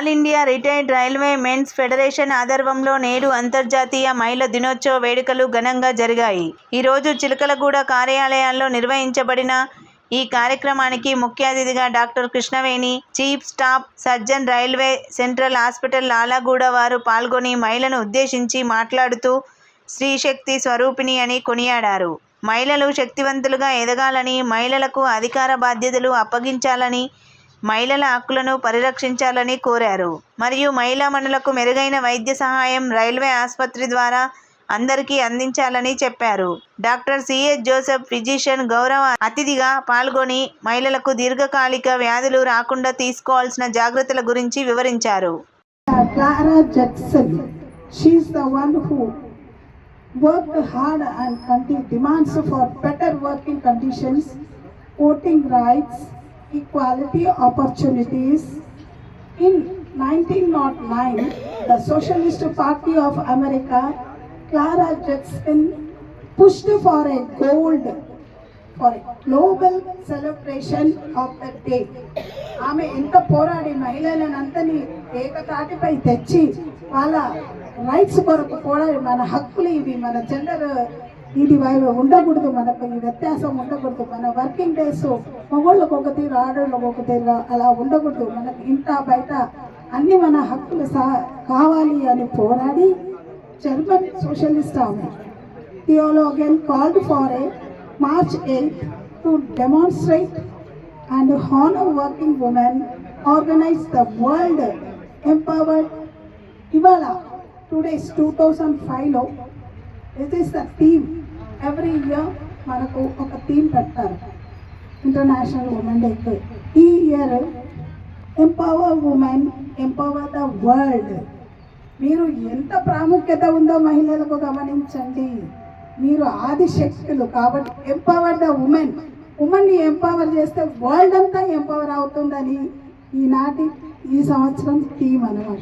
All India retired railway men's federation ఆధ్వర్యంలో నేడు అంతర్జాతీయ మహిళా దినోత్సవ వేడుకలు ఘనంగా జరిగాయి. ఈరోజు చిలకలగూడ కార్యాలయాల్లో నిర్వహించబడిన ఈ కార్యక్రమానికి ముఖ్య అతిథిగా doctor Krishnaveni, chief staff surgeon, railway central hospital Lalaguda వారు పాల్గొని మహిళలను ఉద్దేశించి మాట్లాడుతూ స్త్రీ శక్తి స్వరూపిణి అని కొనియాడారు. మహిళలు శక్తివంతులుగా ఎదగాలని, మహిళలకు అధికార బాధ్యతలు అప్పగించాలని, మహిళల హక్కులను పరిరక్షించాలని కోరారు. మరియు మహిళామణులకు మెరుగైన వైద్య సహాయం రైల్వే ఆసుపత్రి ద్వారా అందరికీ అందించాలని చెప్పారు. డాక్టర్ సిఎస్ జోసెఫ్ ఫిజిషియన్ గౌరవ అతిథిగా పాల్గొని మహిళలకు దీర్ఘకాలిక వ్యాధులు రాకుండా తీసుకోవాల్సిన జాగ్రత్తల గురించి వివరించారు. Clara Jackson, she is the one who worked hard and demands for better working conditions, voting rights, equality opportunities. In 1909, the Socialist Party of America, Clara Jackson pushed for a global celebration of the day. ఆమె ఎంత పోరాడి మహిళలనంతని ఏకతాటిపై తెచ్చి వాళ్ళ rights కొరకు పోరాడి, మన హక్కులు ఇవి, మన జెండర్ ఇది ఉండకూడదు, మనకు ఈ వ్యత్యాసం ఉండకూడదు, మన వర్కింగ్ డేస్ మగవాళ్ళకు ఒక తీరు ఆడవాళ్ళకు ఒక తీరు అలా ఉండకూడదు, మనకు ఇంట బయట అన్ని మన హక్కులు కావాలి అని పోరాడి జర్మన్ సోషలిస్ట్ ఆమె theologian called for a March 8th to demonstrate and honor working women, organize the world empowered. Ivala, today is 2005 this is the theme. Every year manaku oka theme pettaru, International Women Day. Ee year empower women, empower the world. మీరు ఎంత ప్రాముఖ్యత ఉందో మహిళలకు గమనించండి. మీరు ఆదిశక్తులు కాబట్టి empower the ఉమెన్ని empower చేస్తే world అంతా ఎంపవర్ అవుతుందని ఈ సంవత్సరం థీమ్ అన్నమాట.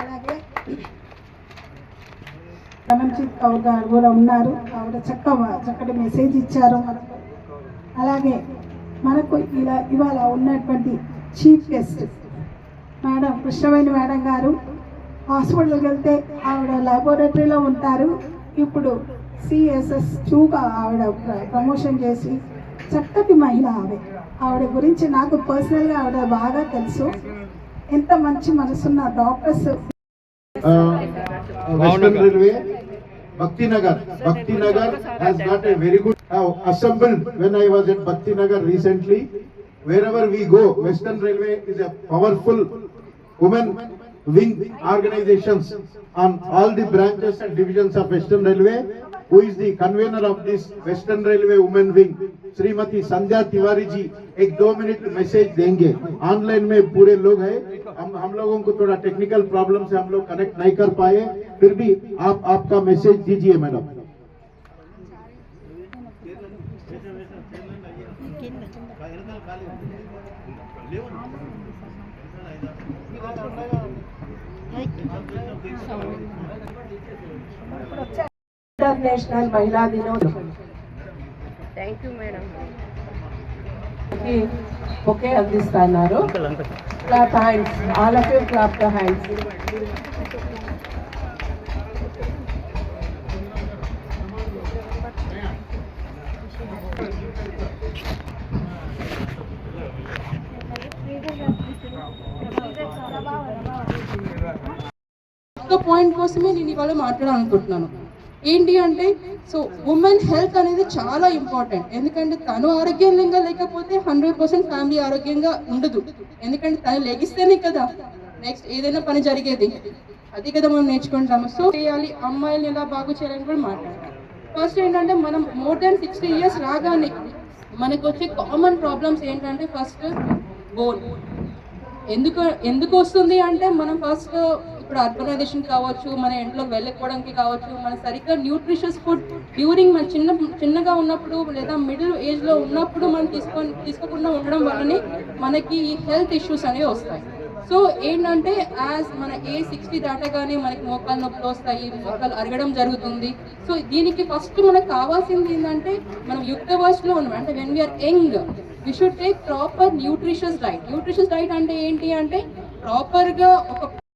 అలాగే రమణ్జిత్ కౌర్ గారు కూడా ఉన్నారు, ఆవిడ చక్కటి మెసేజ్ ఇచ్చారు మనకు. అలాగే మనకు ఇవాళ ఉన్నటువంటి chief guest madam Krishnaveni madam గారు. హాస్పిటల్కి వెళ్తే ఆవిడ లాబొరేటరీలో ఉంటారు. ఇప్పుడు CSS 2గా ఆవిడ ప్రమోషన్ చేసి చక్కటి మహిళ ఆవిడ గురించి నాకు పర్సనల్గా ఆవిడ బాగా తెలుసు. ఎంత మంచి మనసున్న doctors. Western Railway, Bhakti Nagar has got a very good assembled. When I was at Bhakti Nagar recently, wherever we go, Western Railway is a powerful women wing organizations on all the branches and divisions of Western Railway. Who is the convener of this Western Railway women wing, Shrimati Sandhya Tiwari ji, एक 2 minute message देंगे. Online में पूरे लोग हैं, हम लोगों को थोड़ा टेक्निकल प्रॉब्लम से हम लोग कनेक्ट नहीं कर पाए, फिर भी आप आपका मैसेज दीजिए मैडम. ఇంటర్నేషనల్ మహిళా దినోత్సవం. Thank you madam. ఓకే అందిస్తున్నారు. Clap hands, all of you clap the hands. ఒక పాయింట్ కోసమే నేను ఇవాళ మాట్లాడాలనుకుంటున్నాను. ఏంటి అంటే, సో ఉమెన్ హెల్త్ అనేది చాలా ఇంపార్టెంట్. ఎందుకంటే తను ఆరోగ్యంగా లేకపోతే 100% ఫ్యామిలీ ఆరోగ్యంగా ఉండదు. ఎందుకంటే తను లెగిస్తేనే కదా నెక్స్ట్ ఏదైనా పని జరిగేది. అది కదా మనం నేర్చుకుంటాము. సో చేయాలి, అమ్మాయిల్ని ఎలా బాగు చేయాలని కూడా మాట్లాడతాం. ఫస్ట్ ఏంటంటే, మనం మోర్ దాన్ 60 years రాగానే మనకు వచ్చే కామన్ ప్రాబ్లమ్స్ ఏంటంటే, ఫస్ట్ బోన్. ఎందుకు వస్తుంది అంటే, మనం ఫస్ట్ ఇప్పుడు అర్బనైజేషన్ కావచ్చు, మన ఇంట్లోకి వెళ్ళకపోవడానికి కావచ్చు, మన సరిగ్గా న్యూట్రిషియస్ ఫుడ్ డ్యూరింగ్ మన చిన్నగా ఉన్నప్పుడు లేదా మిడిల్ ఏజ్లో ఉన్నప్పుడు మనం తీసుకోకుండా ఉండడం వల్లనే మనకి ఈ హెల్త్ ఇష్యూస్ అనేవి వస్తాయి. సో ఏంటంటే, యాజ్ మన ఏజ్ 60 దాటగానే మనకి మోకాలు నొప్పులు వస్తాయి, మోకాలు అరగడం జరుగుతుంది. సో దీనికి ఫస్ట్ మనకు కావాల్సింది ఏంటంటే, మనం యుక్త వయసులో ఉన్నాం అంటే when we are young, we should take proper nutritious diet. Nutritious diet అంటే ఏంటి అంటే, ప్రాపర్గా ఒక